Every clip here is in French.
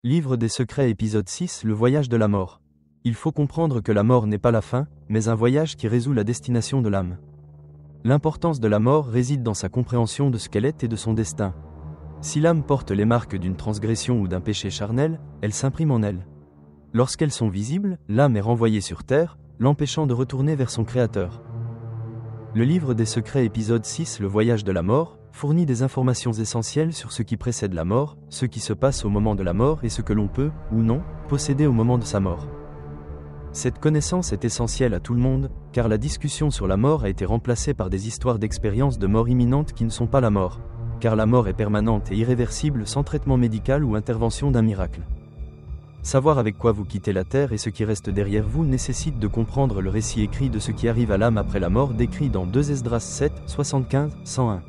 Livre des secrets épisode 6 Le voyage de la mort. Il faut comprendre que la mort n'est pas la fin, mais un voyage qui résout la destination de l'âme. L'importance de la mort réside dans sa compréhension de ce qu'elle est et de son destin. Si l'âme porte les marques d'une transgression ou d'un péché charnel, elles s'impriment en elle. Lorsqu'elles sont visibles, l'âme est renvoyée sur terre, l'empêchant de retourner vers son Créateur. Le livre des secrets épisode 6 Le voyage de la mort fournit des informations essentielles sur ce qui précède la mort, ce qui se passe au moment de la mort et ce que l'on peut, ou non, posséder au moment de sa mort. Cette connaissance est essentielle à tout le monde, car la discussion sur la mort a été remplacée par des histoires d'expériences de mort imminente qui ne sont pas la mort, car la mort est permanente et irréversible sans traitement médical ou intervention d'un miracle. Savoir avec quoi vous quittez la terre et ce qui reste derrière vous nécessite de comprendre le récit écrit de ce qui arrive à l'âme après la mort décrit dans 2 Esdras 7, 75, 101.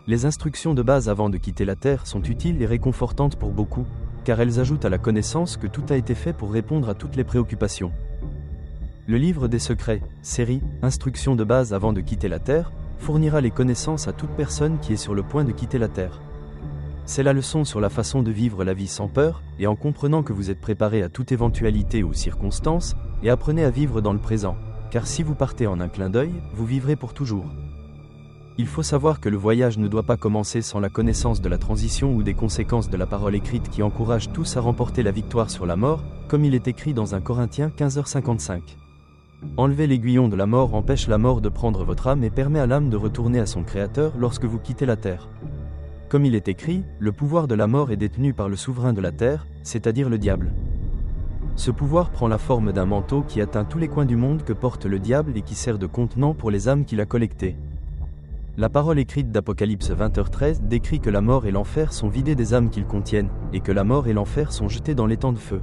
Les instructions de base avant de quitter la terre sont utiles et réconfortantes pour beaucoup, car elles ajoutent à la connaissance que tout a été fait pour répondre à toutes les préoccupations. Le livre des secrets, série, Instructions de base avant de quitter la terre, fournira les connaissances à toute personne qui est sur le point de quitter la terre. C'est la leçon sur la façon de vivre la vie sans peur, et en comprenant que vous êtes préparé à toute éventualité ou circonstance, et apprenez à vivre dans le présent, car si vous partez en un clin d'œil, vous vivrez pour toujours. Il faut savoir que le voyage ne doit pas commencer sans la connaissance de la transition ou des conséquences de la parole écrite qui encourage tous à remporter la victoire sur la mort, comme il est écrit dans 1 Corinthiens 15h55. Enlever l'aiguillon de la mort empêche la mort de prendre votre âme et permet à l'âme de retourner à son Créateur lorsque vous quittez la terre. Comme il est écrit, le pouvoir de la mort est détenu par le souverain de la terre, c'est-à-dire le diable. Ce pouvoir prend la forme d'un manteau qui atteint tous les coins du monde que porte le diable et qui sert de contenant pour les âmes qu'il a collectées. La parole écrite d'Apocalypse 20h13 décrit que la mort et l'enfer sont vidés des âmes qu'ils contiennent, et que la mort et l'enfer sont jetés dans l'étang de feu.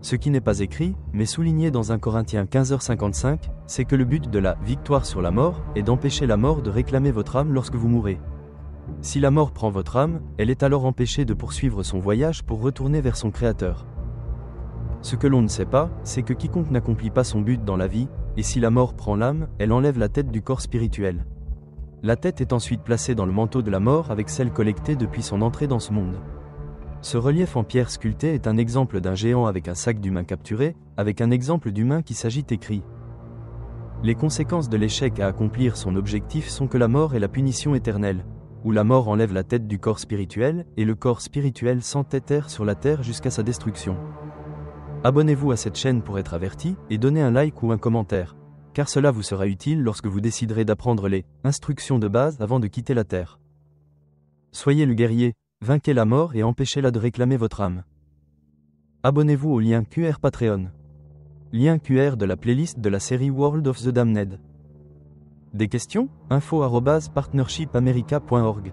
Ce qui n'est pas écrit, mais souligné dans 1 Corinthiens 15h55, c'est que le but de la victoire sur la mort est d'empêcher la mort de réclamer votre âme lorsque vous mourrez. Si la mort prend votre âme, elle est alors empêchée de poursuivre son voyage pour retourner vers son Créateur. Ce que l'on ne sait pas, c'est que quiconque n'accomplit pas son but dans la vie, et si la mort prend l'âme, elle enlève la tête du corps spirituel. La tête est ensuite placée dans le manteau de la mort avec celle collectée depuis son entrée dans ce monde. Ce relief en pierre sculptée est un exemple d'un géant avec un sac d'humain capturé, avec un exemple d'humain qui s'agite écrit. Les conséquences de l'échec à accomplir son objectif sont que la mort est la punition éternelle, où la mort enlève la tête du corps spirituel, et le corps spirituel s'entête erre sur la terre jusqu'à sa destruction. Abonnez-vous à cette chaîne pour être averti, et donnez un like ou un commentaire, car cela vous sera utile lorsque vous déciderez d'apprendre les instructions de base avant de quitter la terre. Soyez le guerrier, vainquez la mort et empêchez-la de réclamer votre âme. Abonnez-vous au lien QR Patreon. Lien QR de la playlist de la série World of the Damned. Des questions? info@partnershipamerica.org